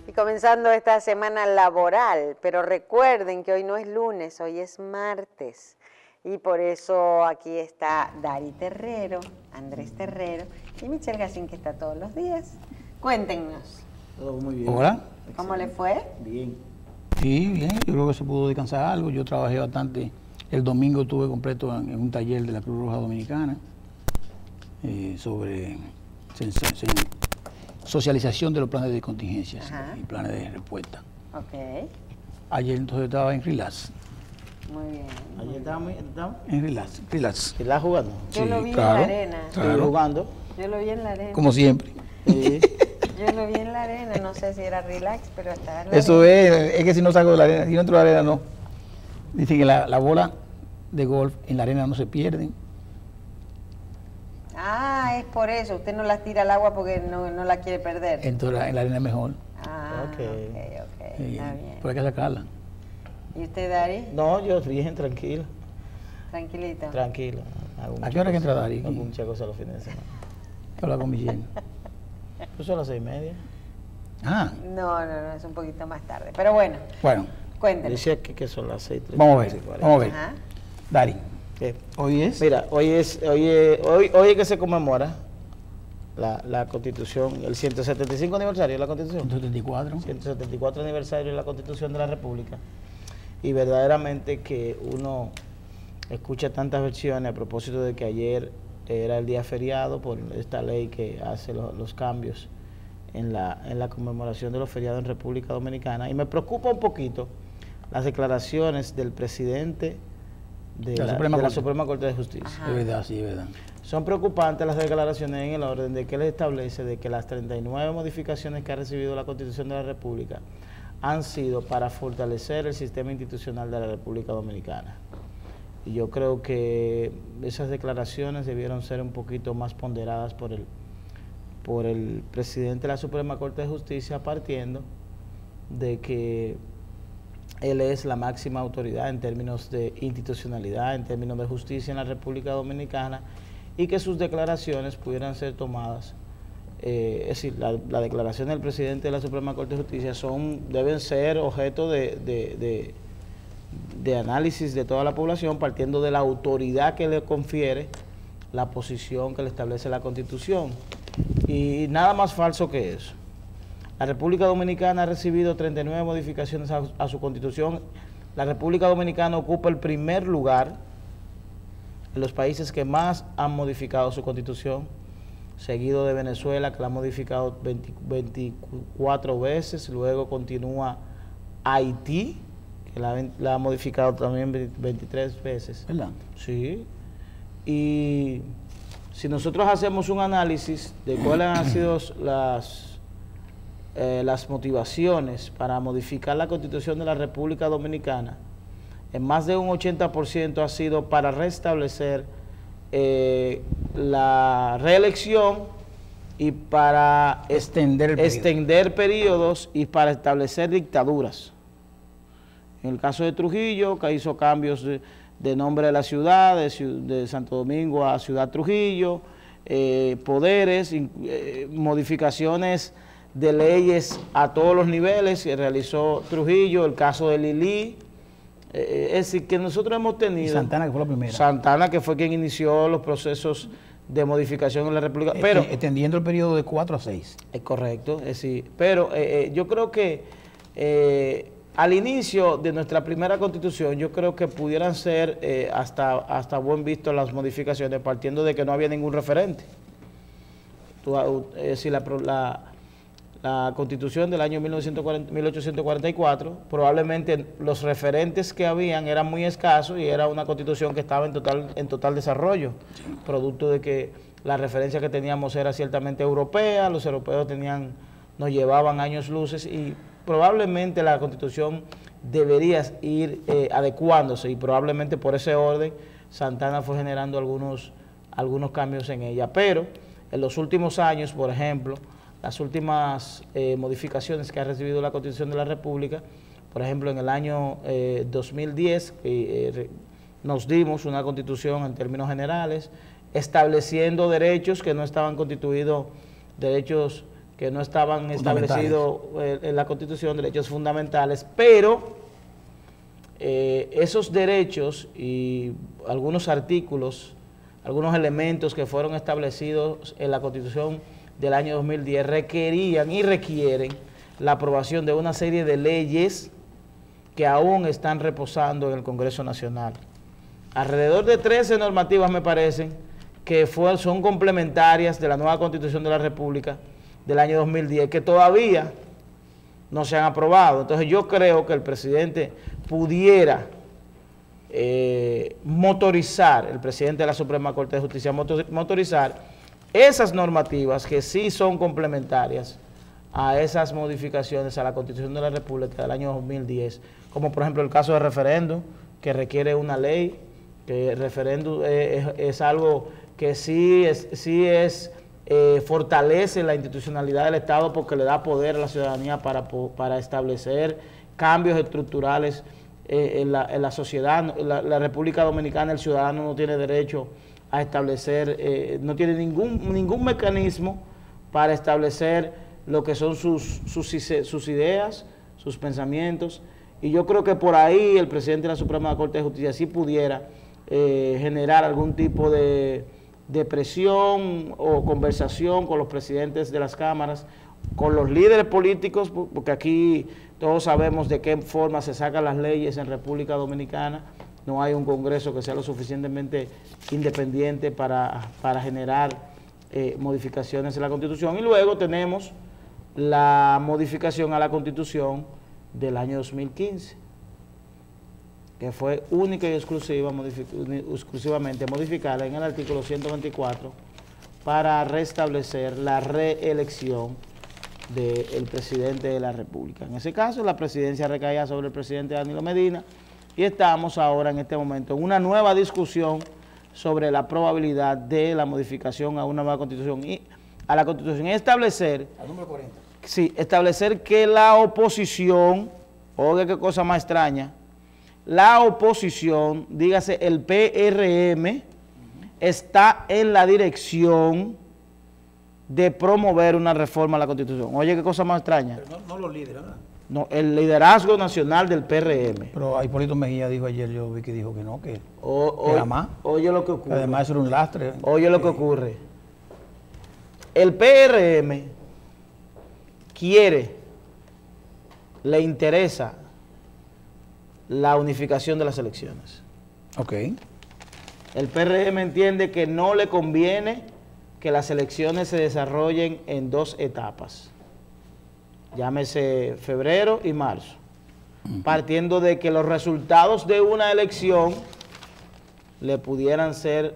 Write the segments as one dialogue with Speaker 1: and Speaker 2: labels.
Speaker 1: Y comenzando esta semana laboral, pero recuerden que hoy no es lunes, hoy es martes. Y por eso aquí está Dari Terrero, Andrés Terrero y Michelle Gacín, que está todos los días. Cuéntenos.
Speaker 2: Todo muy bien.
Speaker 3: Hola.
Speaker 1: ¿Cómo le fue?
Speaker 2: Bien.
Speaker 3: Sí, bien, yo creo que se pudo descansar algo. Yo trabajé bastante. El domingo estuve completo en un taller de la Cruz Roja Dominicana sobre socialización de los planes de contingencias y planes de respuesta.
Speaker 1: Ok.
Speaker 3: Ayer entonces estaba en relax.
Speaker 1: Muy bien.
Speaker 2: Ayer estábamos
Speaker 3: En relax.
Speaker 2: ¿Estás jugando?
Speaker 1: Yo
Speaker 3: Sí,
Speaker 1: lo vi
Speaker 3: claro,
Speaker 1: en la arena.
Speaker 3: claro.
Speaker 2: Jugando.
Speaker 1: Yo lo vi en la arena.
Speaker 3: Como siempre.
Speaker 2: Sí.
Speaker 1: Yo lo vi en la arena, no sé si era relax, pero estaba en la
Speaker 3: Eso
Speaker 1: arena.
Speaker 3: es que si no salgo de la arena, si no entro a la arena no. Dicen que la bola de golf en la arena no se pierden.
Speaker 1: Ah, es por eso. Usted no las tira al agua porque no la quiere perder.
Speaker 3: Entonces en la arena es mejor.
Speaker 1: Ah,
Speaker 2: Ok.
Speaker 1: ok.
Speaker 3: Sí,
Speaker 1: Está bien.
Speaker 3: pero hay que sacarla.
Speaker 1: ¿Y usted, Dari?
Speaker 2: No, yo bien, tranquilo.
Speaker 1: Tranquilito.
Speaker 2: Tranquilo.
Speaker 3: ¿A qué hora que entra Dari?
Speaker 2: Hago muchas cosas los fines de semana.
Speaker 3: Habla con Michelle.
Speaker 2: Pues son las 6:30.
Speaker 3: Ah,
Speaker 1: No, es un poquito más tarde. Pero bueno,
Speaker 3: bueno,
Speaker 1: cuéntenos.
Speaker 2: Decía que son las 6:30.
Speaker 3: vamos a ver. Vamos a ver.
Speaker 1: Ajá.
Speaker 3: Dari,
Speaker 2: ¿Qué?
Speaker 3: hoy es.
Speaker 2: Mira, hoy es que se conmemora la Constitución, el 175 aniversario de la Constitución.
Speaker 3: 174.
Speaker 2: 174 aniversario de la Constitución de la República. Y verdaderamente que uno escucha tantas versiones a propósito de que ayer era el día feriado por esta ley que hace los cambios en la conmemoración de los feriados en República Dominicana. Y me preocupa un poquito las declaraciones del presidente de la Suprema Corte de Justicia.
Speaker 1: Ajá.
Speaker 3: Es verdad, sí, es verdad.
Speaker 2: Son preocupantes las declaraciones en el orden de que él establece de que las 39 modificaciones que ha recibido la Constitución de la República han sido para fortalecer el sistema institucional de la República Dominicana. Y yo creo que esas declaraciones debieron ser un poquito más ponderadas por el presidente de la Suprema Corte de Justicia, partiendo de que él es la máxima autoridad en términos de institucionalidad, en términos de justicia en la República Dominicana, y que sus declaraciones pudieran ser tomadas, es decir, la declaración del presidente de la Suprema Corte de Justicia deben ser objeto de análisis de toda la población, partiendo de la autoridad que le confiere la posición que le establece la Constitución. Y nada más falso que eso. La República Dominicana ha recibido 39 modificaciones a su Constitución. La República Dominicana ocupa el primer lugar en los países que más han modificado su Constitución, seguido de Venezuela, que la ha modificado 24 veces, luego continúa Haití, que la ha modificado también 23 veces.
Speaker 3: ¿Verdad?
Speaker 2: Sí. Y si nosotros hacemos un análisis de cuáles han sido las motivaciones para modificar la Constitución de la República Dominicana, en más de un 80% ha sido para restablecer la reelección y para extender periodos y para establecer dictaduras. En el caso de Trujillo, que hizo cambios de nombre de la ciudad, de Santo Domingo a Ciudad Trujillo, poderes, modificaciones de leyes a todos los niveles que realizó Trujillo, el caso de Lili. Es decir, que nosotros hemos tenido...
Speaker 3: Y Santana, que fue la primera.
Speaker 2: Santana, que fue quien inició los procesos de modificación en la República. Pero
Speaker 3: extendiendo el periodo de 4 a 6.
Speaker 2: es correcto, es decir, pero yo creo que al inicio de nuestra primera Constitución, yo creo que pudieran ser hasta buen visto las modificaciones, partiendo de que no había ningún referente. Es decir, la Constitución del año 1844, probablemente los referentes que habían eran muy escasos y era una Constitución que estaba en total desarrollo, producto de que la referencia que teníamos era ciertamente europea, los europeos nos llevaban años luces y probablemente la Constitución debería ir adecuándose y probablemente por ese orden Santana fue generando algunos cambios en ella. Pero en los últimos años, por ejemplo, las últimas modificaciones que ha recibido la Constitución de la República, por ejemplo, en el año 2010 nos dimos una Constitución en términos generales, estableciendo derechos que no estaban constituidos, derechos que no estaban establecidos en la Constitución, derechos fundamentales, pero esos derechos y algunos artículos, algunos elementos que fueron establecidos en la Constitución del año 2010 requerían y requieren la aprobación de una serie de leyes que aún están reposando en el Congreso Nacional. Alrededor de 13 normativas me parecen que son complementarias de la nueva Constitución de la República del año 2010, que todavía no se han aprobado. Entonces yo creo que el presidente pudiera motorizar, el presidente de la Suprema Corte de Justicia, motorizar esas normativas que sí son complementarias a esas modificaciones a la Constitución de la República del año 2010, como por ejemplo el caso de referéndum, que requiere una ley, que el referéndum es algo que fortalece la institucionalidad del Estado porque le da poder a la ciudadanía para establecer cambios estructurales en la sociedad. La República Dominicana, el ciudadano no tiene derecho a establecer, no tiene ningún mecanismo para establecer lo que son sus ideas, sus pensamientos, y yo creo que por ahí el presidente de la Suprema Corte de Justicia sí pudiera generar algún tipo de presión o conversación con los presidentes de las cámaras, con los líderes políticos, porque aquí todos sabemos de qué forma se sacan las leyes en República Dominicana. No hay un Congreso que sea lo suficientemente independiente para generar modificaciones en la Constitución. Y luego tenemos la modificación a la Constitución del año 2015, que fue única y exclusivamente modificada en el artículo 124 para restablecer la reelección del presidente de la República. En ese caso, la presidencia recaía sobre el presidente Danilo Medina, y estamos ahora en este momento en una nueva discusión sobre la probabilidad de la modificación a una nueva Constitución y a la Constitución, y establecer, al número 40. Sí, establecer que la oposición, oiga qué cosa más extraña, la oposición, dígase el PRM, está en la dirección de promover una reforma a la Constitución. Oye, qué cosa más extraña.
Speaker 3: Pero no los líderes, ¿verdad?
Speaker 2: No, el liderazgo nacional del PRM.
Speaker 3: Pero Hipólito Mejía dijo ayer, yo vi que dijo que no, que era más.
Speaker 2: Oye lo que ocurre.
Speaker 3: Además eso era un lastre.
Speaker 2: Oye lo que ocurre. El PRM le interesa la unificación de las elecciones.
Speaker 3: Ok.
Speaker 2: El PRM entiende que no le conviene que las elecciones se desarrollen en dos etapas, llámese febrero y marzo, partiendo de que los resultados de una elección le pudieran ser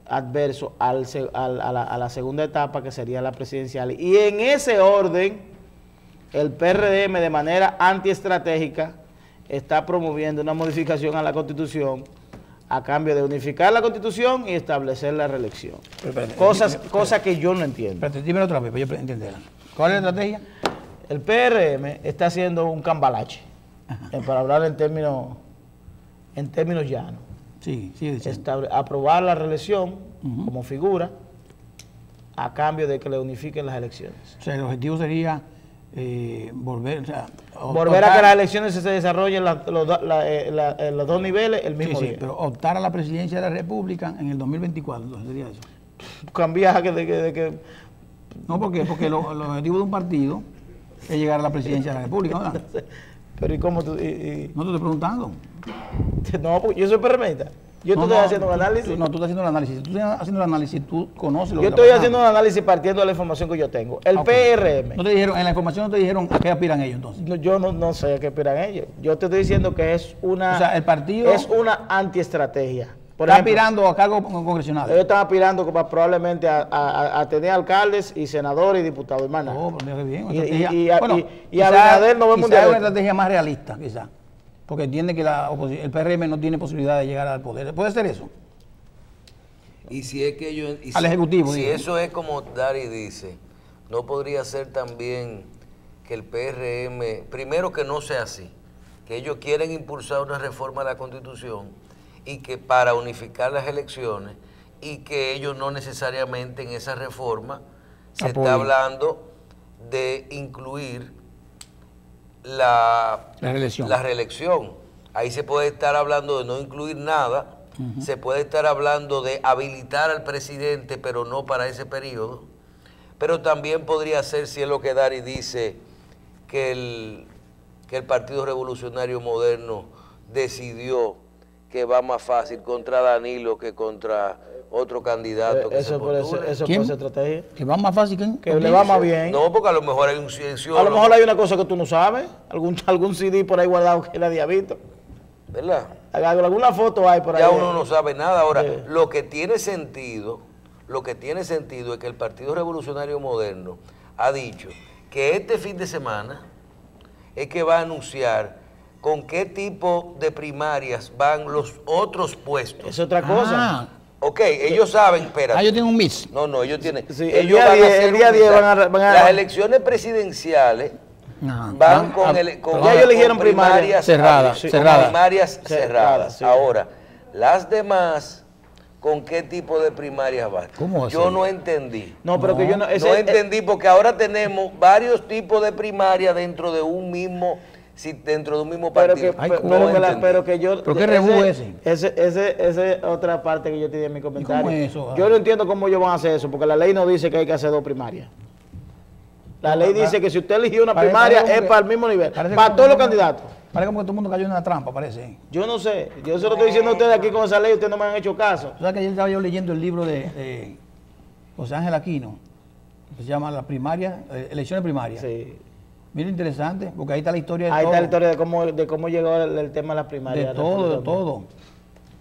Speaker 2: adversos a la segunda etapa, que sería la presidencial. Y en ese orden, el PRM de manera antiestratégica está promoviendo una modificación a la Constitución a cambio de unificar la Constitución y establecer la reelección. Cosa que yo no entiendo.
Speaker 3: Pero dímelo otra vez para yo entenderla. ¿Cuál es la estrategia?
Speaker 2: El PRM está haciendo un cambalache, para hablar en términos llanos.
Speaker 3: Sí, diciendo.
Speaker 2: Aprobar la reelección como figura a cambio de que le unifiquen las elecciones.
Speaker 3: O sea, el objetivo sería volver
Speaker 2: a que las elecciones se desarrollen en los dos niveles el mismo día.
Speaker 3: Pero optar a la presidencia de la República en el 2024, entonces sería eso.
Speaker 2: Cambiar de que
Speaker 3: no, porque el objetivo de un partido es llegar a la presidencia de la República, ¿verdad?
Speaker 2: Pero ¿y cómo tú?
Speaker 3: No te estoy preguntando.
Speaker 2: No, porque yo soy PRMista. Yo estoy haciendo un análisis.
Speaker 3: Tú estás haciendo el análisis. Si tú estás haciendo el análisis, tú conoces lo que
Speaker 2: yo estoy haciendo un análisis partiendo de la información que yo tengo. El PRM.
Speaker 3: ¿No te dijeron, en la información no te dijeron a qué aspiran ellos entonces?
Speaker 2: No, yo no sé a qué aspiran ellos. Yo te estoy diciendo que es una...
Speaker 3: O sea, el partido...
Speaker 2: Es una antiestrategia.
Speaker 3: Está aspirando a cargos congresionales.
Speaker 2: Ellos están aspirando probablemente a tener alcaldes y senadores y diputados, hermana.
Speaker 3: Oh, pero qué bien.
Speaker 2: Y Abinader no vemos
Speaker 3: quizás es una estrategia más realista, quizás. Porque entiende que el PRM no tiene posibilidad de llegar al poder. ¿Puede ser eso?
Speaker 4: Y si es que ellos...
Speaker 3: Al Ejecutivo.
Speaker 4: Si eso es como Dari dice, no podría ser también que el PRM, primero que no sea así, que ellos quieren impulsar una reforma a la Constitución y que para unificar las elecciones y que ellos no necesariamente en esa reforma se está hablando de incluir la reelección. Ahí se puede estar hablando de no incluir nada, se puede estar hablando de habilitar al presidente, pero no para ese periodo. Pero también podría ser, si es lo que Dari dice, que el Partido Revolucionario Moderno decidió que va más fácil contra Danilo que contra otro candidato que
Speaker 2: eso puede ser estrategia.
Speaker 3: ¿Que va más fácil
Speaker 2: que le va más bien.
Speaker 4: No, porque a lo mejor hay un cienciólogo.
Speaker 2: A lo mejor hay una cosa que tú no sabes, algún CD por ahí guardado que nadie ha visto.
Speaker 4: ¿Verdad?
Speaker 2: Alguna foto hay por ahí.
Speaker 4: Ya uno no sabe nada. Ahora, lo que tiene sentido es que el Partido Revolucionario Moderno ha dicho que este fin de semana es que va a anunciar con qué tipo de primarias van los otros puestos.
Speaker 2: Es otra cosa.
Speaker 4: Ok, ellos saben, espérate.
Speaker 3: Ellos tienen un mix.
Speaker 4: No, ellos tienen.
Speaker 2: Sí,
Speaker 4: ellos van a hacer
Speaker 2: el día 10 van a
Speaker 4: las elecciones presidenciales van con
Speaker 2: ya ellos eligieron primarias
Speaker 3: cerradas.
Speaker 4: Primarias cerradas.
Speaker 2: Sí.
Speaker 4: Ahora, las demás, ¿con qué tipo de primarias van?
Speaker 3: ¿Cómo así?
Speaker 4: Yo no entendí.
Speaker 2: No, pero que yo no...
Speaker 4: No entendí porque ahora tenemos varios tipos de primarias dentro de un mismo partido.
Speaker 2: Pero que yo...
Speaker 3: ¿Pero qué rebú ese?
Speaker 2: Esa otra parte que yo tenía en mi comentario.
Speaker 3: ¿Cómo es eso?
Speaker 2: Yo no entiendo cómo ellos van a hacer eso, porque la ley no dice que hay que hacer 2 primarias. La ley dice que si usted eligió una primaria es para el mismo nivel, para todos los candidatos.
Speaker 3: Parece como que todo el mundo cayó en una trampa, parece.
Speaker 2: Yo no sé, yo se lo estoy diciendo a ustedes aquí con esa ley, ustedes no me han hecho caso.
Speaker 3: O sea que ayer estaba yo leyendo el libro de José Ángel Aquino, que se llama Elecciones Primarias.
Speaker 2: Sí.
Speaker 3: Mira, interesante, porque ahí está la historia
Speaker 2: Ahí está la historia de cómo llegó el tema de las primarias.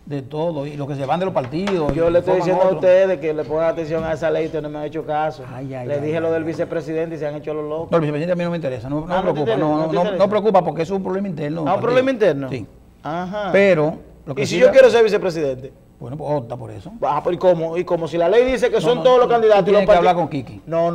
Speaker 3: De todo, y lo que se van de los partidos.
Speaker 2: Yo le estoy diciendo a ustedes que le pongan atención a esa ley, ustedes no me han hecho caso. Le dije lo del vicepresidente y se han hecho los locos.
Speaker 3: No, el vicepresidente a mí no me interesa, no me preocupa. No preocupa porque eso es un problema interno.
Speaker 2: ¿Ah, un problema interno?
Speaker 3: Sí.
Speaker 2: Ajá.
Speaker 3: Pero...
Speaker 2: ¿Y si yo quiero ser vicepresidente?
Speaker 3: Bueno, pues opta por eso.
Speaker 2: Ah, pero ¿y cómo? Si la ley dice que son todos los candidatos...
Speaker 3: Tienes que hablar con Kiki.
Speaker 2: No.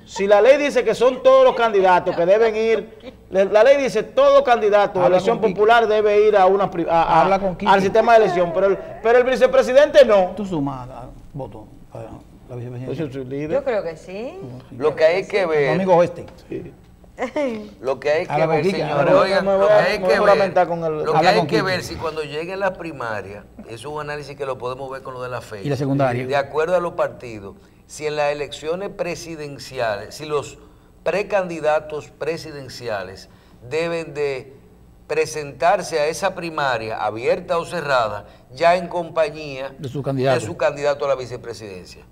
Speaker 2: Si la ley dice que son todos los candidatos que deben ir, la ley dice todo candidato de elección popular debe ir a al sistema de elección, pero el vicepresidente no.
Speaker 3: Tú sumas voto para la vicepresidenta.
Speaker 1: Yo creo que sí.
Speaker 4: Lo que hay que ver.
Speaker 3: Tu amigo este.
Speaker 2: Sí.
Speaker 4: Lo que hay que ver, señores, lo que hay que ver si cuando lleguen las primarias, eso es un análisis que lo podemos ver con lo de la fecha.
Speaker 3: Y la secundaria.
Speaker 4: De acuerdo a los partidos, si en las elecciones presidenciales, si los precandidatos presidenciales deben de presentarse a esa primaria, abierta o cerrada, ya en compañía
Speaker 3: de su candidato
Speaker 4: a la vicepresidencia.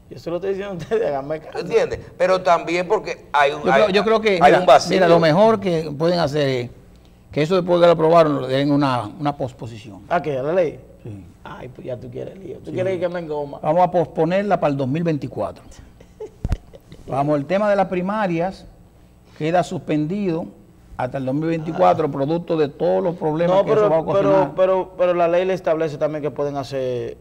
Speaker 2: Yo se lo estoy diciendo a ustedes, háganme caso.
Speaker 4: ¿Entiendes? Pero también porque
Speaker 3: yo creo que
Speaker 4: hay un vacío.
Speaker 3: Mira, lo mejor que pueden hacer es que eso después de que lo aprobaron, le den una posposición.
Speaker 2: ¿A qué? ¿A la ley?
Speaker 3: Sí.
Speaker 2: Ay, pues ya tú quieres lío. Tú quieres que me engoma.
Speaker 3: Vamos a posponerla para el 2024. Vamos, el tema de las primarias queda suspendido hasta el 2024, producto de todos los problemas que eso va a ocasionar.
Speaker 2: Pero la ley le establece también que pueden hacer...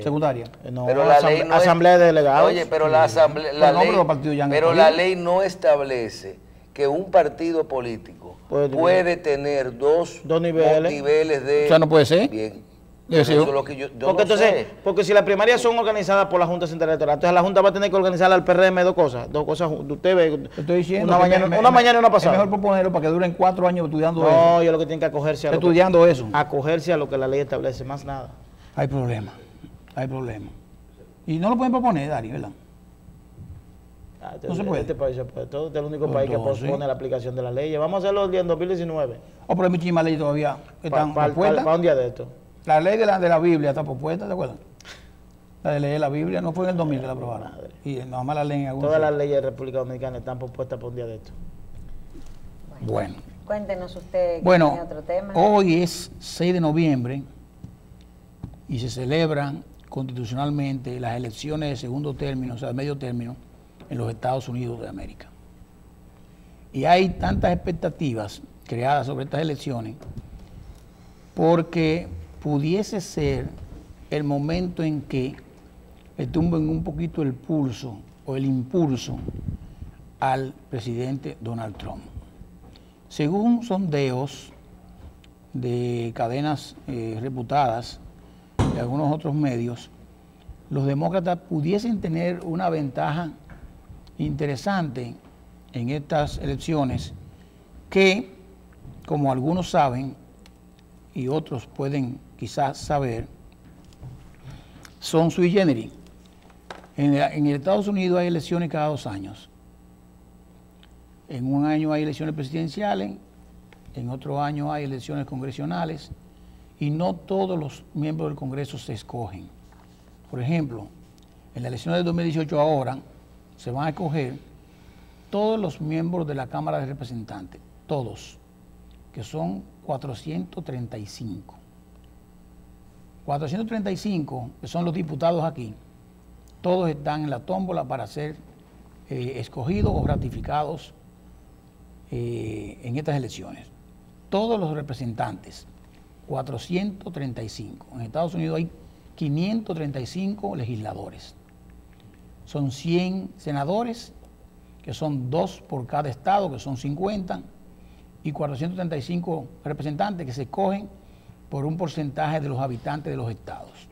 Speaker 3: secundaria.
Speaker 2: No,
Speaker 4: pero la ley no
Speaker 2: asamblea de delegados.
Speaker 4: Oye, pero la asamblea... La ley no establece que un partido político puede tener dos niveles de...
Speaker 3: O sea, no puede ser.
Speaker 4: Bien.
Speaker 2: Eso es lo que yo porque si las primarias son organizadas por la Junta Central Electoral, entonces la Junta va a tener que organizar al PRM dos cosas usted ve,
Speaker 3: estoy diciendo
Speaker 2: una mañana y una pasada.
Speaker 3: Es mejor proponerlo para que duren 4 años estudiando eso.
Speaker 2: No, yo lo que tienen que acogerse a
Speaker 3: acogerse
Speaker 2: a lo que la ley establece, más nada.
Speaker 3: Hay problema. Y no lo pueden proponer, Dari, ¿verdad? No se puede.
Speaker 2: Este país se puede. Todo este es el único país que pospone la aplicación de la ley. Vamos a hacerlo el día en 2019.
Speaker 3: Pero hay muchísimas leyes todavía que están propuestas.
Speaker 2: Para un día de esto.
Speaker 3: La ley de la Biblia está propuesta, ¿te acuerdas? La de leer la Biblia no fue en el 2000 que la aprobaron. Y nada más la leen en algunos.
Speaker 2: Todas las leyes de República Dominicana están propuestas para un día de esto.
Speaker 3: Bueno.
Speaker 1: Cuéntenos usted
Speaker 3: que
Speaker 1: tiene otro tema.
Speaker 3: Hoy es 6 de noviembre y se celebran constitucionalmente las elecciones de segundo término, o sea, de medio término, en los Estados Unidos de América. Y hay tantas expectativas creadas sobre estas elecciones porque pudiese ser el momento en que le tumben un poquito el pulso o el impulso al presidente Donald Trump. Según sondeos de cadenas reputadas de algunos otros medios, los demócratas pudiesen tener una ventaja interesante en estas elecciones que, como algunos saben y otros pueden quizás saber, son sui generis. En Estados Unidos hay elecciones cada 2 años. En un año hay elecciones presidenciales, en otro año hay elecciones congresionales, y no todos los miembros del Congreso se escogen. Por ejemplo, en la elección del 2018 ahora se van a escoger todos los miembros de la Cámara de Representantes, todos, que son 435. 435, que son los diputados aquí, todos están en la tómbola para ser escogidos o ratificados en estas elecciones. Todos los representantes, 435. En Estados Unidos hay 535 legisladores. Son 100 senadores, que son 2 por cada estado, que son 50, y 435 representantes que se escogen por un porcentaje de los habitantes de los estados.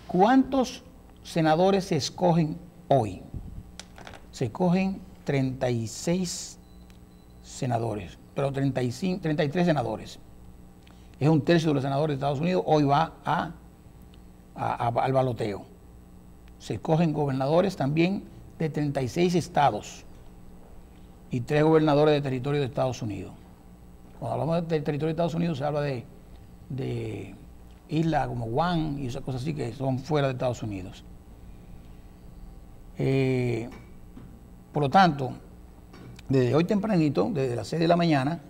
Speaker 3: ¿Cuántos senadores se escogen hoy? Se escogen 36 senadores, pero 33 senadores. Es 1/3 de los senadores de Estados Unidos, hoy va al baloteo. Se escogen gobernadores también de 36 estados y 3 gobernadores de territorio de Estados Unidos. Cuando hablamos del territorio de Estados Unidos se habla de islas como Guam y esas cosas así que son fuera de Estados Unidos. Por lo tanto, desde hoy tempranito, desde las 6 de la mañana,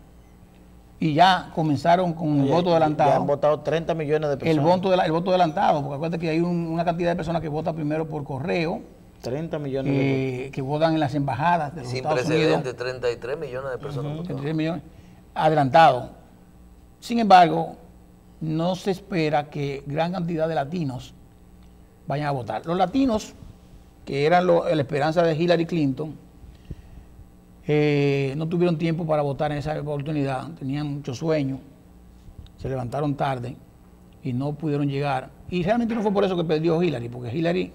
Speaker 3: y ya comenzaron con el voto adelantado.
Speaker 2: Ya han votado 30 millones de personas.
Speaker 3: El voto adelantado, porque acuérdate que hay una cantidad de personas que votan primero por correo.
Speaker 2: 30 millones de votos.
Speaker 3: Que votan en las embajadas de los Estados Unidos.
Speaker 4: Sin precedentes, 33 millones de personas votaron.
Speaker 3: 33 millones adelantado. Sin embargo, no se espera que gran cantidad de latinos vayan a votar. Los latinos, que eran la esperanza de Hillary Clinton, no tuvieron tiempo para votar en esa oportunidad, tenían mucho sueño, se levantaron tarde y no pudieron llegar. Y realmente no fue por eso que perdió Hillary, porque Hillary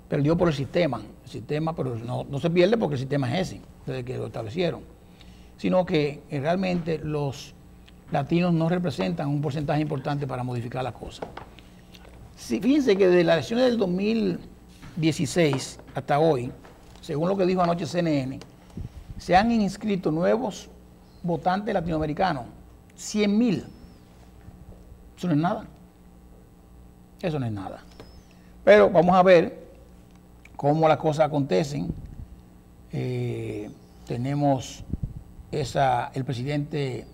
Speaker 3: perdió por el sistema, pero no se pierde porque el sistema es ese, desde que lo establecieron, sino que realmente los latinos no representan un porcentaje importante para modificar las cosas. Sí, fíjense que desde las elecciones del 2016 hasta hoy, según lo que dijo anoche CNN, se han inscrito nuevos votantes latinoamericanos, 100,000. Eso no es nada. Eso no es nada. Pero vamos a ver cómo las cosas acontecen. Tenemos el presidente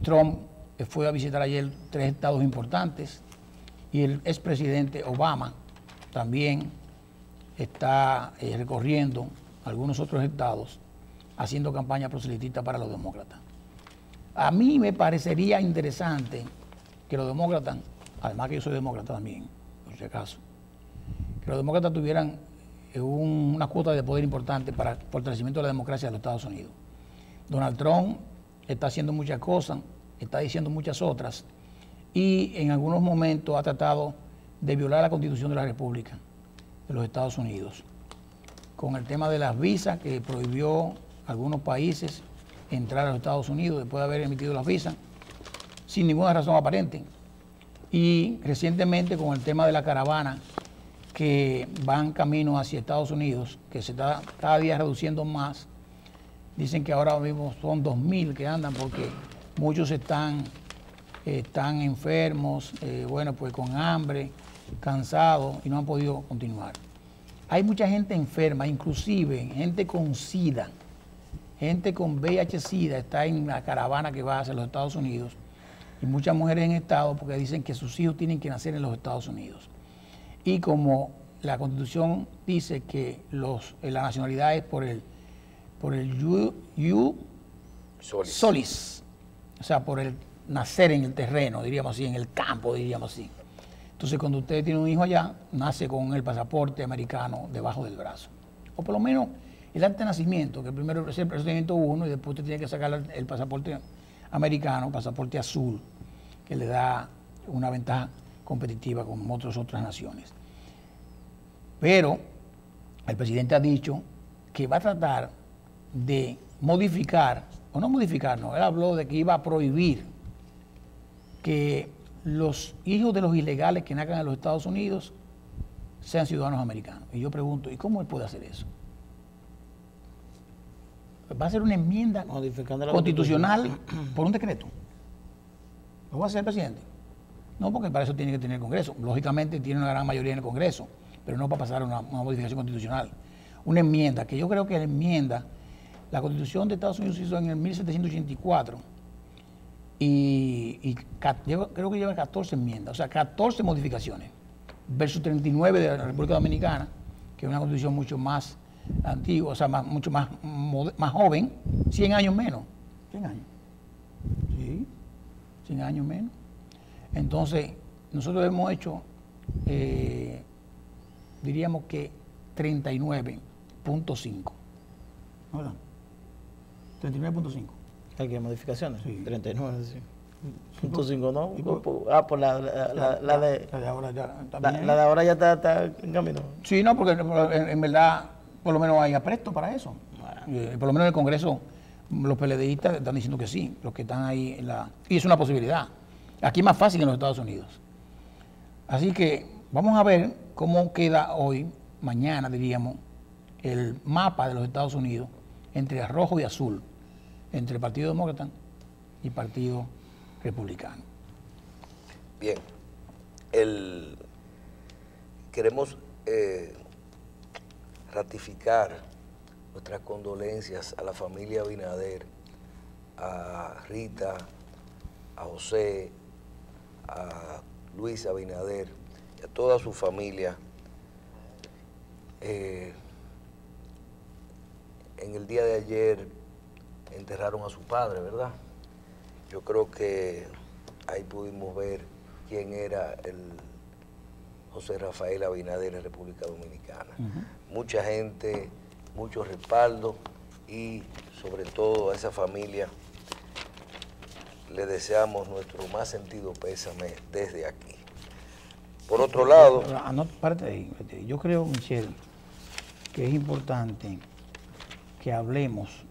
Speaker 3: Trump fue a visitar ayer 3 estados importantes y el expresidente Obama también está recorriendo algunos otros estados haciendo campaña proselitista para los demócratas. A mí me parecería interesante que los demócratas, además que yo soy demócrata también, por si acaso, que los demócratas tuvieran una cuota de poder importante para el fortalecimiento de la democracia de los Estados Unidos. Donald Trump está haciendo muchas cosas, está diciendo muchas otras, y en algunos momentos ha tratado de violar la Constitución de la República de los Estados Unidos, con el tema de las visas, que prohibió a algunos países entrar a los Estados Unidos después de haber emitido las visas, sin ninguna razón aparente. Y recientemente con el tema de la caravana que van camino hacia Estados Unidos, que se está cada día reduciendo más. Dicen que ahora mismo son 2,000 que andan porque muchos están enfermos, pues con hambre, cansados y no han podido continuar. Hay mucha gente enferma, inclusive gente con SIDA, gente con VIH-Sida está en la caravana que va hacia los Estados Unidos, y muchas mujeres en estado porque dicen que sus hijos tienen que nacer en los Estados Unidos. Y como la Constitución dice que la nacionalidad es por el solis, o sea, por el nacer en el terreno, diríamos así, en el campo, diríamos así. Entonces, cuando usted tiene un hijo allá, nace con el pasaporte americano debajo del brazo. O por lo menos el acta de nacimiento, que primero es el procedimiento 1 y después usted tiene que sacar el pasaporte americano, pasaporte azul, que le da una ventaja competitiva con otras naciones. Pero el presidente ha dicho que va a tratar de modificar, o no modificar, no, él habló de que iba a prohibir que los hijos de los ilegales que nazcan en los Estados Unidos sean ciudadanos americanos. Y yo pregunto, ¿y cómo él puede hacer eso? Va a hacer una enmienda constitucional por un decreto. ¿Lo va a hacer el presidente? No, porque para eso tiene que tener el Congreso. Lógicamente tiene una gran mayoría en el Congreso, pero no para pasar una modificación constitucional. Una enmienda, que yo creo que la enmienda, la Constitución de Estados Unidos se hizo en el 1784 y creo que lleva 14 enmiendas, o sea, 14 modificaciones, versus 39 de la República Dominicana, que es una Constitución mucho más antigua, o sea, mucho más joven, 100 años menos. 100 años. Sí, 100 años menos. Entonces, nosotros hemos hecho, diríamos que 39.5. ¿Verdad? 39.5.
Speaker 2: ¿Hay que modificaciones?
Speaker 3: Sí.
Speaker 2: 39, sí. .5, ¿no? Por la de
Speaker 3: ahora ya
Speaker 2: la de ahora ya está en camino.
Speaker 3: Sí, no, porque en verdad, por lo menos hay apresto para eso. Por lo menos en el Congreso, los PLDistas están diciendo que sí, los que están ahí y es una posibilidad. Aquí es más fácil que en los Estados Unidos. Así que vamos a ver cómo queda hoy, mañana diríamos, el mapa de los Estados Unidos entre rojo y azul, entre el Partido Demócrata y el Partido Republicano.
Speaker 4: Bien, queremos ratificar nuestras condolencias a la familia Abinader, a Rita, a José, a Luis Abinader y a toda su familia. En el día de ayer enterraron a su padre, ¿verdad? Yo creo que ahí pudimos ver quién era el José Rafael Abinader en República Dominicana. Mucha gente, mucho respaldo y sobre todo a esa familia le deseamos nuestro más sentido pésame desde aquí. Por otro lado...
Speaker 3: Parte de ahí. Yo creo, Michelle, que es importante que hablemos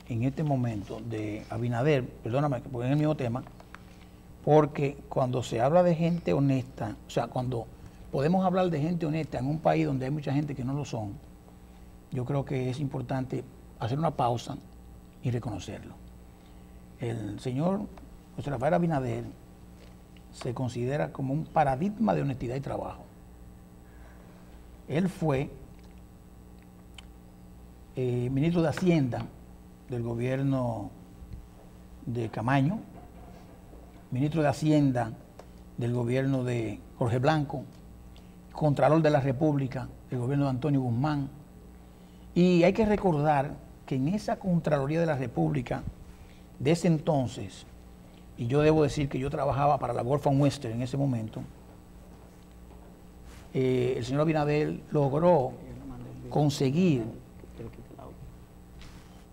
Speaker 3: en este momento de Abinader, perdóname, porque es el mismo tema, porque cuando se habla de gente honesta, o sea, cuando podemos hablar de gente honesta en un país donde hay mucha gente que no lo son, yo creo que es importante hacer una pausa y reconocerlo. El señor José Rafael Abinader se considera como un paradigma de honestidad y trabajo. Él fue ministro de Hacienda del gobierno de Camaño, ministro de Hacienda del gobierno de Jorge Blanco, Contralor de la República del gobierno de Antonio Guzmán. Y hay que recordar que en esa Contraloría de la República de ese entonces, y yo debo decir que yo trabajaba para la Gulf and Western en ese momento, el señor Abinader logró conseguir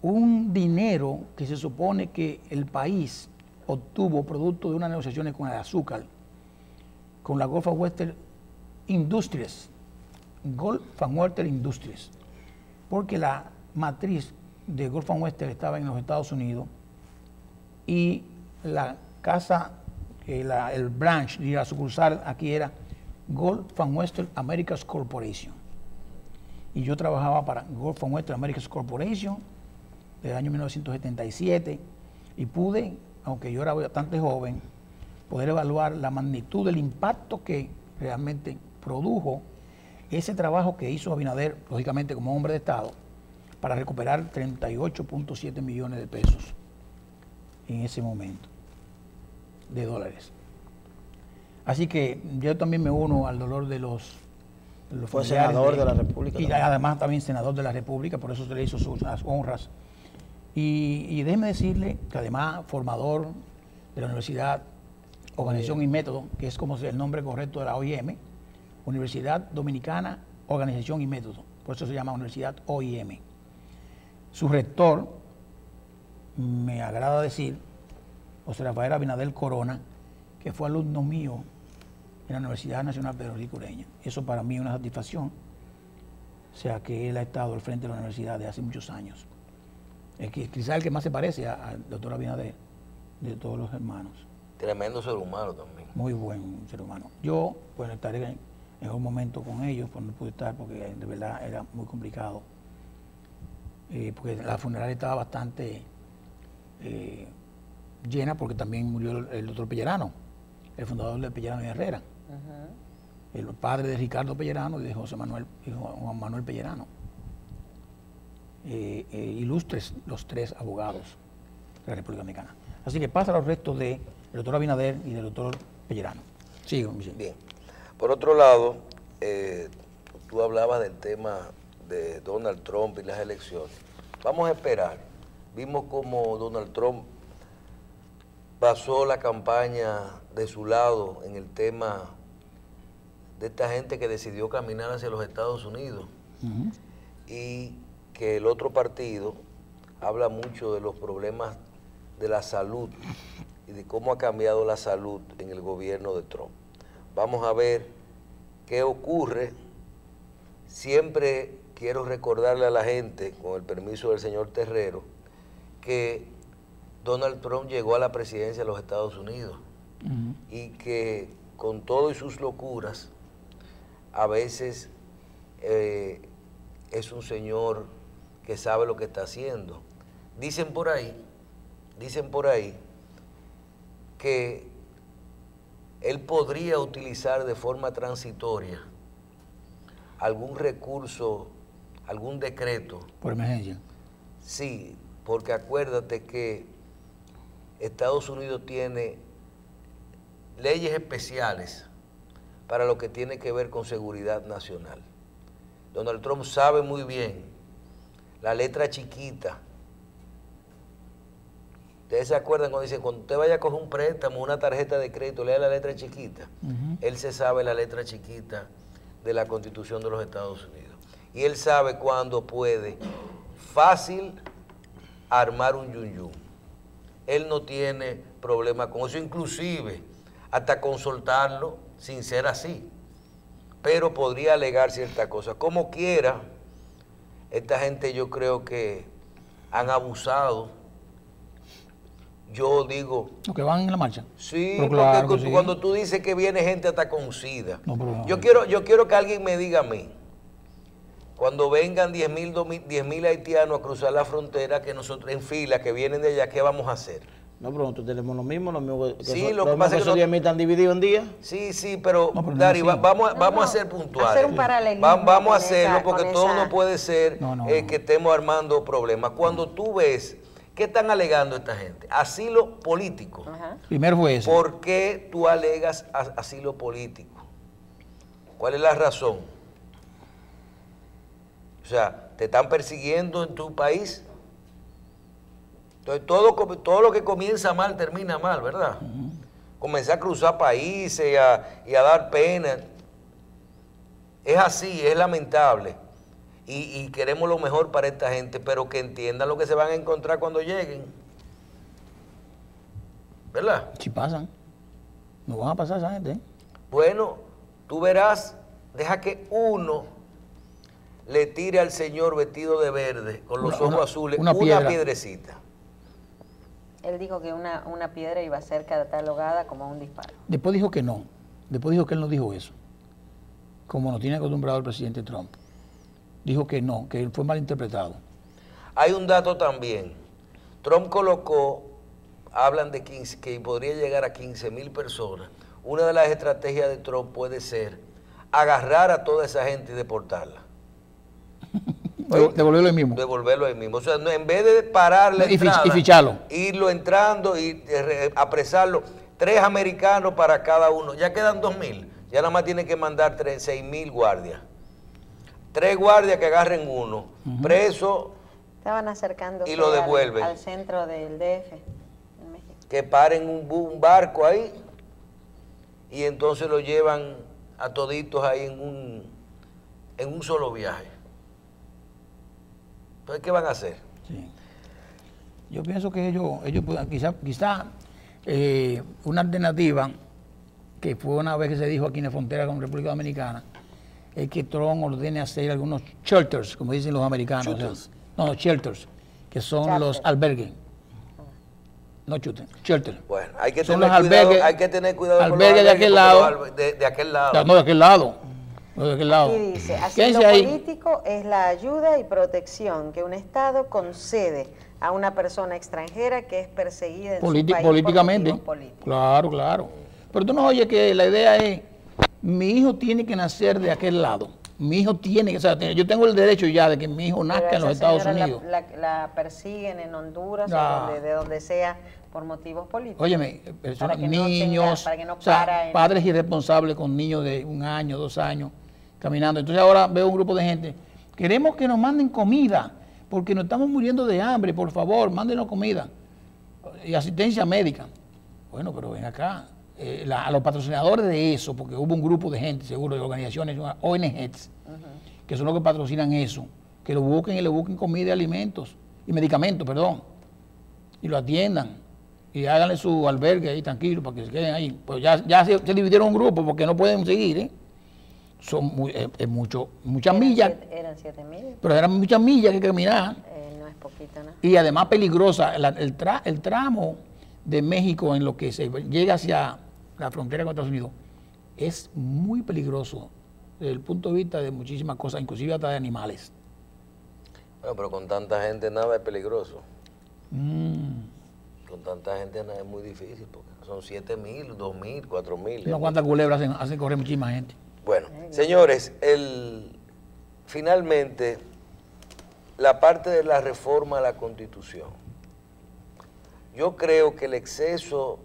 Speaker 3: un dinero que se supone que el país obtuvo producto de unas negociaciones con el azúcar, con la Gulf and Western Industries, porque la matriz de Gulf and Western estaba en los Estados Unidos y la casa, el branch y la sucursal aquí era Gulf and Western Americas Corporation. Y yo trabajaba para Gulf and Western Americas Corporation desde el año 1977 y pude, aunque yo era bastante joven, poder evaluar la magnitud del impacto que realmente produjo ese trabajo que hizo Abinader, lógicamente como hombre de Estado, para recuperar 38.7 millones de pesos en ese momento, de dólares. Así que yo también me uno al dolor de los
Speaker 2: fue senador de la República.
Speaker 3: Y además también senador de la República, por eso se le hizo sus honras. Y déjeme decirle que además formador de la Universidad Organización y Método, que es como el nombre correcto de la OIM, Universidad Dominicana Organización y Método, por eso se llama Universidad OIM. Su rector, me agrada decir, José Rafael Abinader Corona, que fue alumno mío en la Universidad Nacional Pedro Rico Ureña. Eso para mí es una satisfacción. O sea, que él ha estado al frente de la universidad desde hace muchos años. Quizás el que más se parece al doctor Abinader, de todos los hermanos.
Speaker 4: Tremendo ser humano también.
Speaker 3: Muy buen ser humano. Yo, bueno, estaré en un momento con ellos, pues no pude estar porque de verdad era muy complicado. Porque la funeraria estaba bastante llena porque también murió el doctor Pellerano, el fundador de Pellerano y Herrera. El padre de Ricardo Pellerano y de José Manuel, y Juan Manuel Pellerano. Ilustres los tres abogados de la República Dominicana. Así que pasa los restos del doctor Abinader y del doctor Pellerano. Sigo, Michelle.
Speaker 4: Bien. Por otro lado, tú hablabas del tema de Donald Trump y las elecciones. Vamos a esperar. Vimos cómo Donald Trump pasó la campaña de su lado en el tema de esta gente que decidió caminar hacia los Estados Unidos y que el otro partido habla mucho de los problemas de la salud y de cómo ha cambiado la salud en el gobierno de Trump. Vamos a ver qué ocurre. Siempre quiero recordarle a la gente, con el permiso del señor Terrero, que Donald Trump llegó a la presidencia de los Estados Unidos y que con todo y sus locuras, a veces es un señor que sabe lo que está haciendo. Dicen por ahí que él podría utilizar de forma transitoria algún recurso, algún decreto.
Speaker 3: Por emergencia.
Speaker 4: Sí, porque acuérdate que Estados Unidos tiene leyes especiales para lo que tiene que ver con seguridad nacional. Donald Trump sabe muy bien la letra chiquita. Ustedes se acuerdan cuando dicen, cuando usted vaya a coger un préstamo, una tarjeta de crédito, lea la letra chiquita. Él se sabe la letra chiquita de la Constitución de los Estados Unidos. Y él sabe cuándo puede fácil armar un yun-yun. Él no tiene problema con eso, inclusive hasta con soltarlo sin ser así. Pero podría alegar ciertas cosas. Como quiera, esta gente yo creo que han abusado. Yo digo...
Speaker 3: Los que van en la marcha.
Speaker 4: Sí,
Speaker 3: pero claro
Speaker 4: porque
Speaker 3: sí.
Speaker 4: Cuando tú dices que viene gente hasta con SIDA.
Speaker 3: No, pero no,
Speaker 4: yo quiero que alguien me diga a mí, cuando vengan 10.000 haitianos a cruzar la frontera, que nosotros en fila, que vienen de allá, ¿qué vamos a hacer?
Speaker 2: No, pero nosotros tenemos lo mismo que
Speaker 4: Sí,
Speaker 2: son,
Speaker 4: lo que pasa es que
Speaker 2: esos 10.000 están divididos en días.
Speaker 4: Sí, pero,
Speaker 3: No, pero
Speaker 4: Dari,
Speaker 3: no,
Speaker 4: vamos a ser puntuales.
Speaker 1: Hacer un paralelismo
Speaker 4: Vamos a
Speaker 1: con
Speaker 4: hacerlo
Speaker 1: esa-
Speaker 4: porque
Speaker 1: con
Speaker 4: todo
Speaker 1: esa-
Speaker 4: no puede ser
Speaker 3: No.
Speaker 4: que estemos armando problemas. Cuando tú ves, ¿qué están alegando esta gente? Asilo político.
Speaker 1: Ajá.
Speaker 3: Primero fue eso.
Speaker 4: ¿Por qué tú alegas asilo político? ¿Cuál es la razón? O sea, ¿te están persiguiendo en tu país? Entonces, todo lo que comienza mal termina mal, ¿verdad? Comenzar a cruzar países y a dar pena. Es así, es lamentable. Y queremos lo mejor para esta gente, pero que entiendan lo que se van a encontrar cuando lleguen. ¿Verdad?
Speaker 3: Si pasan. No van a pasar esa gente.
Speaker 4: Bueno, tú verás, deja que uno le tire al señor vestido de verde, con los ojos azules, una piedrecita.
Speaker 1: Él dijo que una piedra iba a ser catalogada como un disparo.
Speaker 3: Después dijo que no. Después dijo que él no dijo eso. Como nos tiene acostumbrado el presidente Trump. Dijo que no, que fue malinterpretado.
Speaker 4: Hay un dato también. Trump colocó, hablan de que podría llegar a 15.000 personas. Una de las estrategias de Trump puede ser agarrar a toda esa gente y deportarla.
Speaker 3: Devolverlo ahí mismo.
Speaker 4: Devolverlo ahí mismo. O sea, no, en vez de parar la entrada,
Speaker 3: Y ficharlo.
Speaker 4: irlo entrando y apresarlo, 3 americanos para cada uno. Ya quedan 2.000. Ya nada más tiene que mandar 6.000 guardias. 3 guardias que agarren uno, preso,
Speaker 1: Estaban acercándose
Speaker 4: Y lo devuelven.
Speaker 1: al centro del DF en México.
Speaker 4: que paren un barco ahí y entonces lo llevan a toditos ahí en un solo viaje. Entonces, ¿qué van a hacer?
Speaker 3: Sí. Yo pienso que ellos puedan, quizá una alternativa que fue una vez que se dijo aquí en la frontera con República Dominicana, es que Trump ordene hacer algunos shelters, como dicen los americanos.
Speaker 4: Shooters.
Speaker 3: No, shelters, que son los albergues. No chuten, shelter.
Speaker 4: Bueno, hay que
Speaker 3: Son
Speaker 4: tener
Speaker 3: los
Speaker 4: cuidado,
Speaker 3: albergues-
Speaker 4: hay que tener cuidado con los
Speaker 3: albergues de aquel lado.
Speaker 4: de aquel lado.
Speaker 3: No, de aquel lado. No, de aquel lado.
Speaker 1: Y dice,
Speaker 3: Quédense
Speaker 1: haciendo
Speaker 3: ahí.
Speaker 1: político es la ayuda y protección que un Estado concede a una persona extranjera que es perseguida en su país
Speaker 3: Políticamente.
Speaker 1: por motivos políticos.
Speaker 3: Claro, claro. Pero tú no oyes que la idea es, mi hijo tiene que nacer de aquel lado. Mi hijo tiene que, o sea, yo tengo el derecho ya de que mi hijo
Speaker 1: Pero
Speaker 3: nazca en
Speaker 1: esa
Speaker 3: los Estados
Speaker 1: señora
Speaker 3: Unidos.
Speaker 1: la persiguen en Honduras
Speaker 3: Ah.
Speaker 1: o de donde sea por motivos políticos.
Speaker 3: Óyeme, personas,
Speaker 1: Para que no
Speaker 3: niños,
Speaker 1: para que no
Speaker 3: o sea,
Speaker 1: para en-
Speaker 3: padres irresponsables con niños de 1 año, 2 años, caminando. Entonces ahora veo un grupo de gente, queremos que nos manden comida, porque nos estamos muriendo de hambre, por favor, mándenos comida. Y asistencia médica. Bueno, pero ven acá, a los patrocinadores de eso, porque hubo un grupo de gente, seguro, de organizaciones, ONGs, que son los que patrocinan eso, que lo busquen y le busquen comida y alimentos, y medicamentos, perdón, y lo atiendan. Y háganle su albergue ahí tranquilo para que se queden ahí. Pues ya se dividieron un grupo porque no pueden seguir, ¿eh? Son muchas millas,
Speaker 1: Eran 7.000,
Speaker 3: pero eran muchas millas que caminar.
Speaker 1: no es poquito, ¿no?
Speaker 3: Y además peligrosa. El tramo de México en lo que se llega hacia la frontera con Estados Unidos es muy peligroso desde el punto de vista de muchísimas cosas, inclusive hasta de animales.
Speaker 4: Bueno, pero con tanta gente nada es peligroso. Con tanta gente nada es muy difícil, porque son 7.000, 2.000, 4.000.
Speaker 3: Unas cuantas culebras hacen correr muchísima gente.
Speaker 4: Bueno, señores, finalmente, la parte de la reforma a la Constitución. Yo creo que el exceso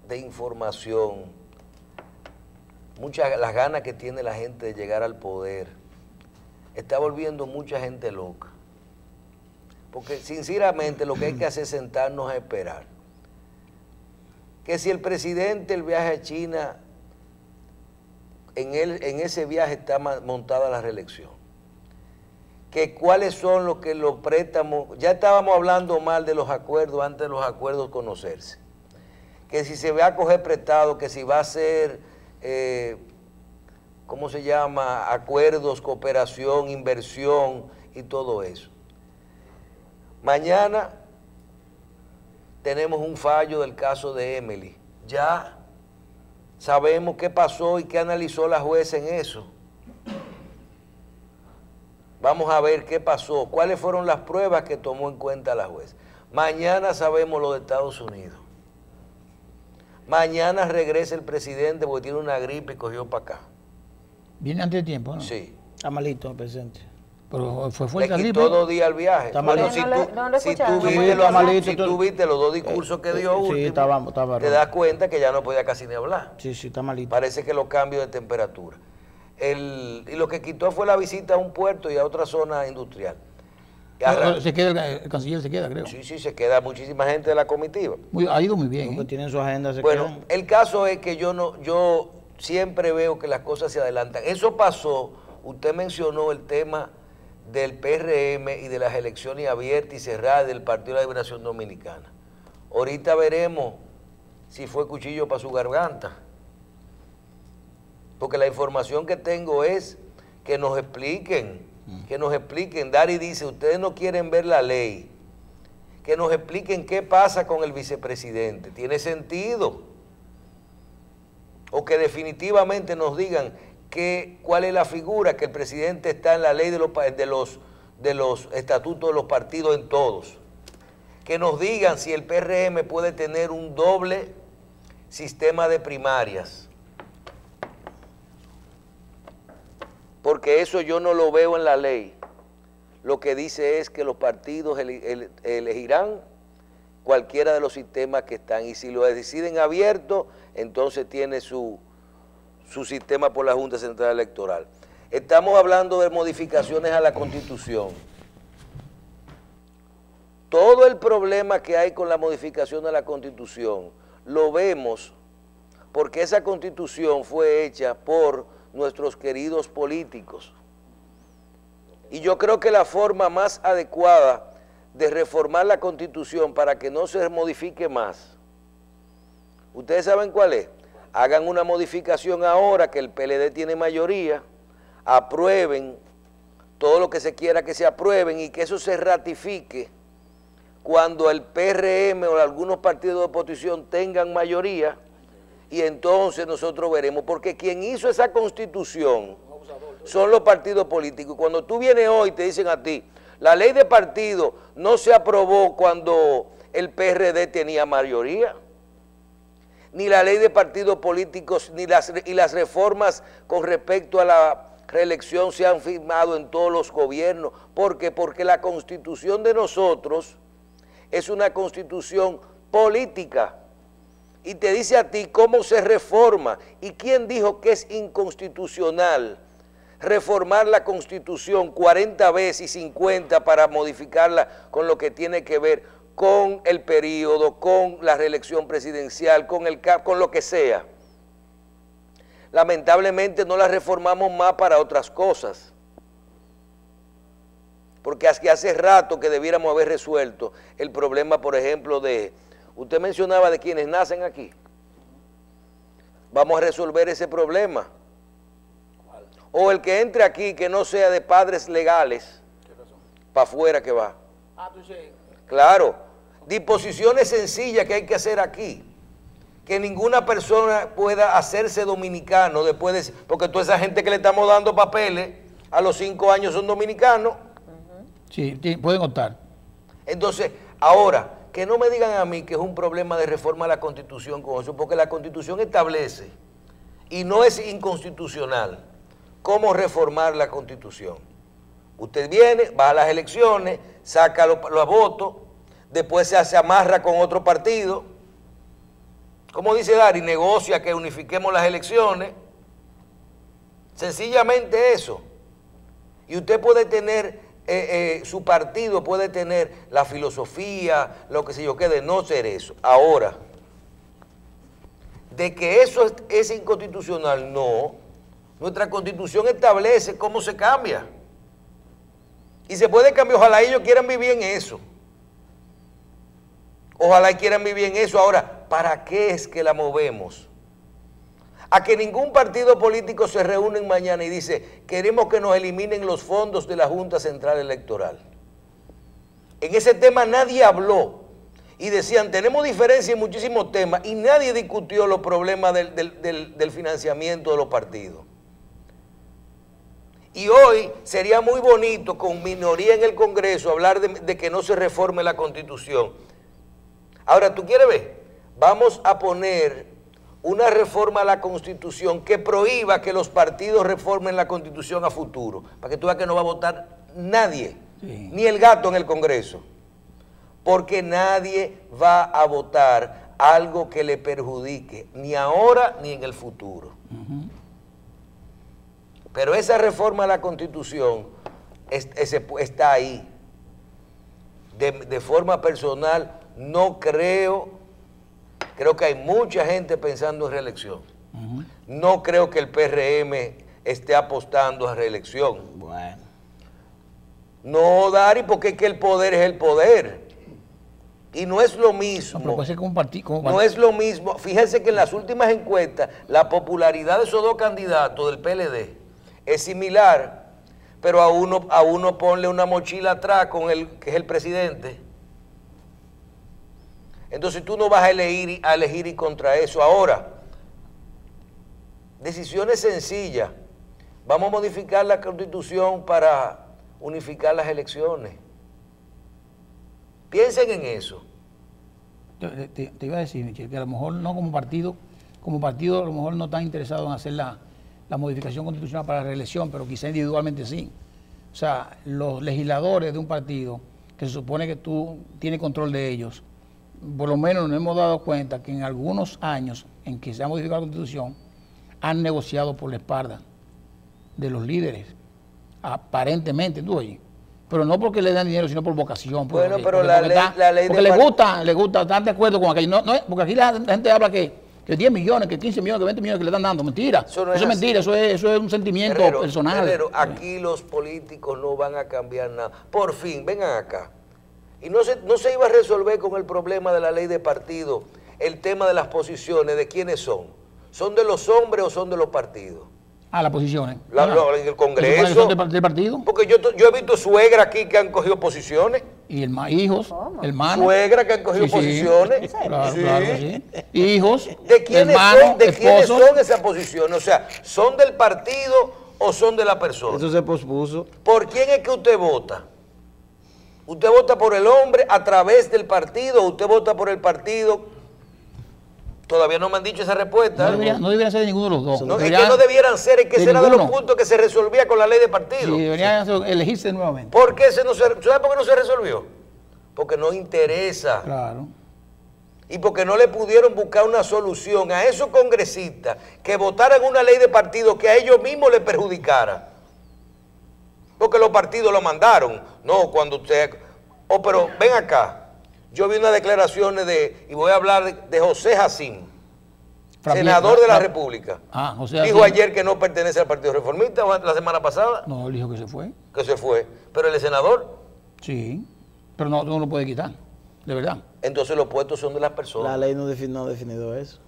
Speaker 4: de información, las ganas que tiene la gente de llegar al poder, está volviendo mucha gente loca. Porque sinceramente lo que hay que hacer es sentarnos a esperar. Que si el presidente, el viaje a China, en ese viaje está montada la reelección. Que cuáles son los préstamos, ya estábamos hablando mal de los acuerdos antes de los acuerdos conocerse. Que si se va a coger prestado, que si va a ser, ¿cómo se llama? Acuerdos, cooperación, inversión y todo eso. Mañana tenemos un fallo del caso de Emily. Ya sabemos qué pasó y qué analizó la jueza en eso. Vamos a ver qué pasó, cuáles fueron las pruebas que tomó en cuenta la jueza. Mañana sabemos lo de Estados Unidos. Mañana regresa el presidente porque tiene una gripe y cogió para acá.
Speaker 3: Viene antes de tiempo, ¿no?
Speaker 4: Sí.
Speaker 2: Está malito el presidente.
Speaker 3: Pero fue
Speaker 4: Le
Speaker 3: fuerte la gripe.
Speaker 4: quitó 2 días el viaje.
Speaker 2: Está
Speaker 4: Bueno,
Speaker 2: malito.
Speaker 1: No lo
Speaker 4: si
Speaker 1: escucharon.
Speaker 4: tú
Speaker 2: Sí,
Speaker 4: viste
Speaker 2: está malito,
Speaker 4: si
Speaker 2: tú-
Speaker 4: tú viste los 2 discursos que dio
Speaker 2: sí,
Speaker 4: último,
Speaker 2: estaba
Speaker 4: te das cuenta que ya no podía casi ni hablar.
Speaker 2: Sí, está malito.
Speaker 4: Parece que los cambios de temperatura. Y lo que quitó fue la visita a un puerto y a otra zona industrial. Y
Speaker 3: Se queda, el canciller se queda, creo.
Speaker 4: sí, se queda muchísima gente de la comitiva.
Speaker 3: Ha ido muy bien.
Speaker 2: Porque tienen su agenda, se
Speaker 4: Bueno,
Speaker 2: quedan.
Speaker 4: el caso es que yo siempre veo que las cosas se adelantan. Eso pasó, usted mencionó el tema del PRM y de las elecciones abiertas y cerradas del Partido de la Liberación Dominicana. Ahorita veremos si fue cuchillo para su garganta. Porque la información que tengo es que nos expliquen. Dari dice, ustedes no quieren ver la ley. Que nos expliquen qué pasa con el vicepresidente. ¿Tiene sentido? O que definitivamente nos digan cuál es la figura, que el presidente está en la ley de los estatutos de los partidos en todos. Que nos digan si el PRM puede tener un doble sistema de primarias. Porque eso yo no lo veo en la ley. Lo que dice es que los partidos elegirán cualquiera de los sistemas que están. Y si lo deciden abierto, entonces tiene su sistema por la Junta Central Electoral. Estamos hablando de modificaciones a la Constitución. Todo el problema que hay con la modificación de la Constitución lo vemos porque esa Constitución fue hecha por nuestros queridos políticos. Y yo creo que la forma más adecuada de reformar la Constitución para que no se modifique más, ¿ustedes saben cuál es? hagan una modificación ahora que el PLD tiene mayoría, aprueben todo lo que se quiera que se aprueben y que eso se ratifique cuando el PRM o algunos partidos de oposición tengan mayoría, y entonces nosotros veremos, porque quien hizo esa constitución son los partidos políticos. Y cuando tú vienes hoy te dicen a ti, la ley de partido no se aprobó cuando el PRD tenía mayoría, ni la ley de partidos políticos, ni las reformas con respecto a la reelección se han firmado en todos los gobiernos. ¿Por qué? Porque la constitución de nosotros es una constitución política y te dice a ti cómo se reforma. ¿Y quién dijo que es inconstitucional reformar la constitución 40 veces y 50 para modificarla con lo que tiene que ver con el periodo, con la reelección presidencial, con lo que sea? Lamentablemente no la reformamos más para otras cosas, porque hace rato que debiéramos haber resuelto el problema, por ejemplo, usted mencionaba de quienes nacen aquí. Vamos a resolver ese problema. O el que entre aquí que no sea de padres legales, para afuera que va. Claro, disposiciones sencillas que hay que hacer aquí. Que ninguna persona pueda hacerse dominicano después de... Porque toda esa gente que le estamos dando papeles a los 5 años son dominicanos.
Speaker 3: Sí, pueden optar.
Speaker 4: Entonces, ahora, que no me digan a mí que es un problema de reforma a la Constitución con eso, porque la Constitución establece, y no es inconstitucional, cómo reformar la Constitución. Usted viene, va a las elecciones, saca los votos, después se amarra con otro partido, como dice Dari, negocia que unifiquemos las elecciones, sencillamente eso. Y usted puede tener, su partido puede tener la filosofía, lo que sé yo qué, de no ser eso. Ahora, de que eso es inconstitucional, no. Nuestra Constitución establece cómo se cambia. Y se puede cambiar, ojalá ellos quieran vivir en eso. Ojalá quieran vivir en eso. Ahora, ¿para qué es que la movemos? A que ningún partido político se reúne mañana y dice, queremos que nos eliminen los fondos de la Junta Central Electoral. En ese tema nadie habló. Y decían, tenemos diferencia en muchísimos temas, y nadie discutió los problemas del financiamiento de los partidos. Y hoy sería muy bonito, con minoría en el Congreso, hablar de que no se reforme la Constitución. Ahora, ¿tú quieres ver? Vamos a poner una reforma a la Constitución que prohíba que los partidos reformen la Constitución a futuro, para que tú veas que no va a votar nadie, sí, ni el gato en el Congreso, porque nadie va a votar algo que le perjudique, ni ahora ni en el futuro. Pero esa reforma a la Constitución está ahí. De forma personal, no creo que hay mucha gente pensando en reelección. No creo que el PRM esté apostando a reelección.
Speaker 3: Bueno.
Speaker 4: No, Dari, porque es que el poder es el poder. Y no es lo mismo.
Speaker 3: No, puede ser
Speaker 4: no es lo mismo. Fíjense que en las últimas encuestas, la popularidad de esos dos candidatos del PLD es similar, pero a uno ponle una mochila atrás con que es el presidente. Entonces tú no vas a elegir y contra eso. Ahora, decisiones sencillas. Vamos a modificar la Constitución para unificar las elecciones. Piensen en eso.
Speaker 3: Te iba a decir, Michel, que a lo mejor no como partido a lo mejor no están interesados en hacer la modificación constitucional para la reelección, pero quizá individualmente sí. O sea, los legisladores de un partido, que se supone que tú tienes control de ellos, por lo menos nos hemos dado cuenta que en algunos años en que se ha modificado la Constitución, han negociado por la espalda de los líderes, aparentemente, tú oyes. Pero no porque le dan dinero, sino por vocación.
Speaker 4: Bueno, pero la ley
Speaker 3: porque les gusta, están de acuerdo con aquello. No, porque aquí la gente habla que 10 millones, que 15 millones, que 20 millones que le están dando. Mentira. Eso es mentira, eso es un sentimiento personal.
Speaker 4: Pero aquí los políticos no van a cambiar nada. Por fin, vengan acá. Y no se iba a resolver con el problema de la ley de partido el tema de las posiciones, de quiénes son. ¿son de los hombres o son de los partidos?
Speaker 3: Las posiciones.
Speaker 4: En el Congreso.
Speaker 3: ¿Son del partido?
Speaker 4: Porque yo he visto suegras aquí que han cogido posiciones.
Speaker 3: Y hijos, hermanos.
Speaker 4: Suegras que han cogido posiciones.
Speaker 3: Claro, claro que sí. Hijos,
Speaker 4: ¿De quiénes
Speaker 3: hermanos,
Speaker 4: quiénes son esas posiciones? O sea, ¿son del partido o son de la persona?
Speaker 2: Eso se pospuso.
Speaker 4: ¿Por quién es que usted vota? ¿Usted vota por el hombre a través del partido o usted vota por el partido? Todavía no me han dicho esa respuesta.
Speaker 3: No deberían ser de ninguno de los dos.
Speaker 4: No, es que no debieran ser, es que ese era de los puntos que se resolvía con la ley de partido.
Speaker 3: Sí, deberían elegirse nuevamente.
Speaker 4: ¿Por qué ¿Sabe por qué no se resolvió? Porque no interesa.
Speaker 3: Claro.
Speaker 4: Y porque no le pudieron buscar una solución a esos congresistas que votaran una ley de partido que a ellos mismos les perjudicara. Porque los partidos lo mandaron. No, cuando usted... pero ven acá. Yo vi unas declaraciones y voy a hablar de José Jacín, senador de la República.
Speaker 3: José
Speaker 4: dijo
Speaker 3: Jacín
Speaker 4: ayer que no pertenece al Partido Reformista la semana pasada.
Speaker 3: No, él dijo que se fue.
Speaker 4: Que se fue. Pero él es senador.
Speaker 3: Sí, pero no lo puede quitar, de verdad.
Speaker 4: Entonces los puestos son de las personas.
Speaker 2: La ley no ha definido eso.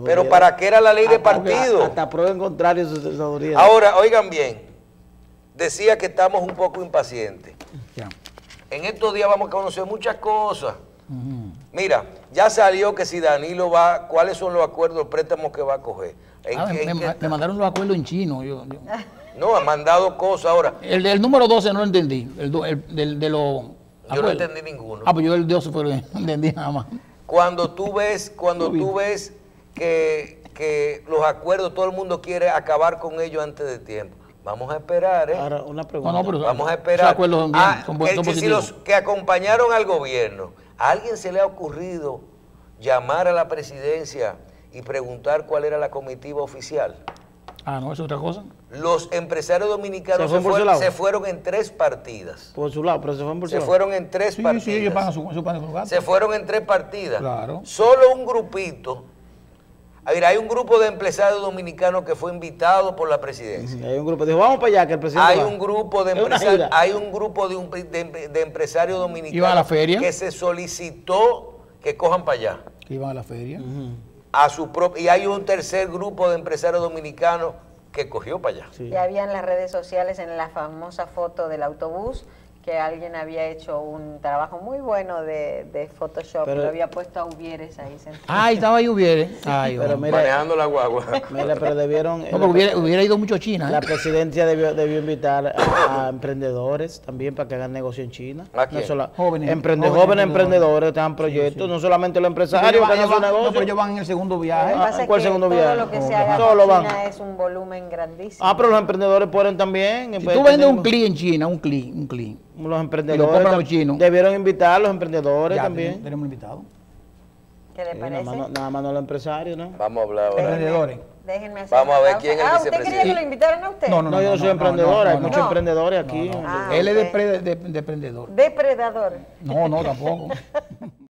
Speaker 4: Pero ¿para qué era la ley de partido?
Speaker 2: Hasta prueba en contrario su senaduría.
Speaker 4: Ahora, oigan bien, decía que estamos un poco impacientes.
Speaker 3: Ya.
Speaker 4: En estos días vamos a conocer muchas cosas. Mira, ya salió que si Danilo va, ¿cuáles son los acuerdos, los préstamos que va a coger?
Speaker 3: Me mandaron los acuerdos en chino.
Speaker 4: No, han mandado cosas ahora.
Speaker 3: El número 12 no lo entendí. De los
Speaker 4: yo no entendí ninguno.
Speaker 3: Pues yo el 12 fue lo que entendí nada más.
Speaker 4: Cuando tú ves que los acuerdos, todo el mundo quiere acabar con ellos antes de tiempo. Vamos a esperar, ¿eh?
Speaker 2: Ahora, una pregunta.
Speaker 3: Pero
Speaker 4: vamos a esperar.
Speaker 3: Esos acuerdos son positivos.
Speaker 4: Si los que acompañaron al gobierno, ¿a alguien se le ha ocurrido llamar a la presidencia y preguntar cuál era la comitiva oficial?
Speaker 3: No, es otra cosa.
Speaker 4: Los empresarios dominicanos se fueron en 3 partidas.
Speaker 2: Por su lado, pero se fueron por su lado.
Speaker 4: Se fueron en 3 partidas.
Speaker 3: Sí, ellos pagan su gasto.
Speaker 4: Se fueron en 3 partidas.
Speaker 3: Claro.
Speaker 4: Solo un grupito. Hay un grupo de empresarios dominicanos que fue invitado por la presidencia.
Speaker 2: Hay un grupo, dijo, vamos para allá, que el presidente
Speaker 4: Hay un grupo de empresarios dominicanos
Speaker 3: ¿Iban a la feria?
Speaker 4: Que se solicitó que cojan para allá.
Speaker 3: Que iban a la feria.
Speaker 4: Y hay un tercer grupo de empresarios dominicanos que cogió para allá.
Speaker 1: Sí. Y había en las redes sociales, en la famosa foto del autobús, que alguien había hecho un trabajo muy bueno de Photoshop, lo había puesto a Uvieres ahí sentado.
Speaker 3: Ahí estaba ahí Uvieres.
Speaker 2: Pero mira,
Speaker 4: manejando la guagua.
Speaker 2: Mira, pero debieron...
Speaker 3: hubiera ido mucho a China.
Speaker 2: La presidencia debió invitar a emprendedores también para que hagan negocio en China.
Speaker 4: ¿A quién?
Speaker 2: No solo,
Speaker 3: Jóvenes
Speaker 2: emprendedores que tengan proyectos, no solamente los empresarios que hagan su negocio.
Speaker 3: Pero ellos van en el segundo viaje.
Speaker 2: ¿Cuál segundo viaje?
Speaker 1: Todo lo que se haga en China es un volumen grandísimo.
Speaker 2: Pero los emprendedores pueden también.
Speaker 3: Si tú vendes un CLI en China, un CLI.
Speaker 2: Los emprendedores
Speaker 3: los chinos.
Speaker 2: Debieron invitar a los emprendedores también.
Speaker 3: Tenemos invitados.
Speaker 1: ¿Qué le parece?
Speaker 2: Nada más no los empresarios, ¿no?
Speaker 4: Vamos a hablar ahora.
Speaker 3: Emprendedores.
Speaker 1: Déjenme hacer
Speaker 4: Vamos a ver
Speaker 1: pausa.
Speaker 4: quién es el
Speaker 1: ¿Usted
Speaker 4: vicepresidente?
Speaker 1: quería que lo invitaran a usted?
Speaker 2: No, yo no soy emprendedor, hay muchos emprendedores aquí.
Speaker 3: Él es de emprendedor.
Speaker 1: Depredador.
Speaker 3: No, tampoco.